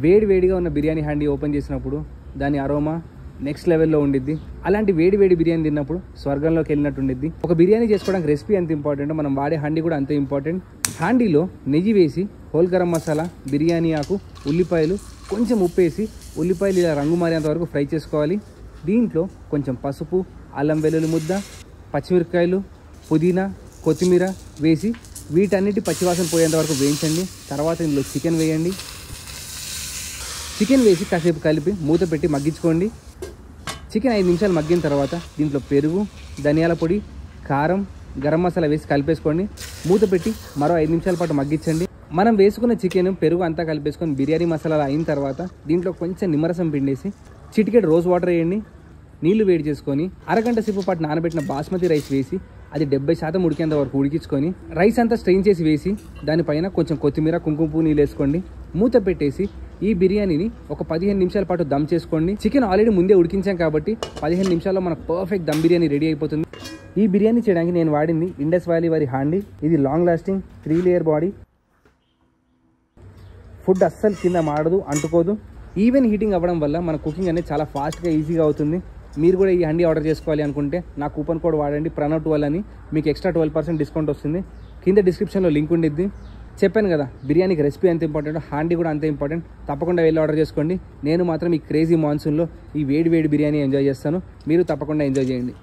వేడివేడిగా ఉన్న biryani handy open చేసినప్పుడు దాని అరోమా నెక్స్ట్ లెవెల్లో ఉండిద్ది. అలాంటి వేడి బిర్యానీ తిన్నప్పుడు స్వర్గంలోకి వెళ్ళినట్టు ఉండిద్ది. ఒక బిర్యానీ చేసుకోవడానికి రెసిపీ ఎంత ఇంపార్టెంటో మనం వాడే హ్యాండీ కూడా అంతే ఇంపార్టెంట్. హ్యాండీలో నెయ్యి వేసి హోల్ గరం మసాలా, బిర్యానీ ఆకు, ఉల్లిపాయలు, కొంచెం ఉప్పు వేసి ఉల్లిపాయలు ఇలా రంగు మారేంత వరకు ఫ్రై చేసుకోవాలి. దీంట్లో కొంచెం పసుపు, అల్లం వెల్లుల్లి ముద్ద, పచ్చిమిరపకాయలు, పుదీనా, కొత్తిమీర వేసి వీటన్నిటి పచ్చివాసన పోయేంత వరకు వేయించండి. తర్వాత ఇందులో చికెన్ వేయండి. చికెన్ వేసి కాసేపు కలిపి మూత పెట్టి మగ్గించుకోండి. చికెన్ 5 నిమిషాలు మగ్గిన తర్వాత దీంట్లో పెరుగు, ధనియాల పొడి, కారం, గరం మసాలా వేసి కలిపేసుకోండి. మూత పెట్టి మరో 5 నిమిషాల పాటు మగ్గించండి. మనం వేసుకున్న చికెన్, పెరుగు అంతా కలిపేసుకొని బిర్యానీ మసాలా అయిన తర్వాత దీంట్లో కొంచెం నిమ్మరసం పిండేసి చిటికెడు రోజ్ వాటర్ వేయండి. నీళ్లు వేడి చేసుకొని అరగంట సేపు పాటు నానబెట్టిన బాస్మతి రైస్ వేసి అది 70% ఉడికేంత వరకు ఉడికించుకొని రైస్ అంతా స్ట్రెయిన్ చేసి వేసి దానిపైన కొంచెం కొత్తిమీర, కుంకుమ పువ్వు నీళ్ళు వేసుకోండి. మూత పెట్టేసి ఈ బిర్యానీని ఒక 15 నిమిషాల పాటు దమ్ చేసుకోండి. చికెన్ ఆల్రెడీ ముందే ఉడికించాం కాబట్టి 15 నిమిషాల్లో మనకు పర్ఫెక్ట్ దమ్ బిర్యానీ రెడీ అయిపోతుంది. ఈ బిర్యానీ చేయడానికి నేను వాడింది ఇండస్ వ్యాలీ వారి హ్యాండీ. ఇది long lasting 3 layer body. Food అస్సలు కింద మాడదు, అంటుకోదు. ఈవెన్ హీటింగ్ అవ్వడం వల్ల మన కుకింగ్ అనేది చాలా ఫాస్ట్గా, ఈజీగా అవుతుంది. మీరు కూడా ఈ హండీ ఆర్డర్ చేసుకోవాలి అనుకుంటే నా కూపన్ కోడ్ వాడండి ప్రణవ్12 అని. మీకు ఎక్స్ట్రా 12% డిస్కౌంట్ వస్తుంది. కింద డిస్క్రిప్షన్లో లింక్ ఉండిద్ది. చెప్పాను కదా, బిర్యానీకి రెసిపీ ఎంత ఇంపార్టెంట్, హ్యాండీ కూడా అంతే ఇంపార్టెంట్. తప్పకుండా వెళ్ళి ఆర్డర్ చేసుకోండి. నేను మాత్రం ఈ క్రేజీ మాన్సూన్లో ఈ వేడి బిర్యానీ ఎంజాయ్ చేస్తాను. మీరు తప్పకుండా ఎంజాయ్ చేయండి.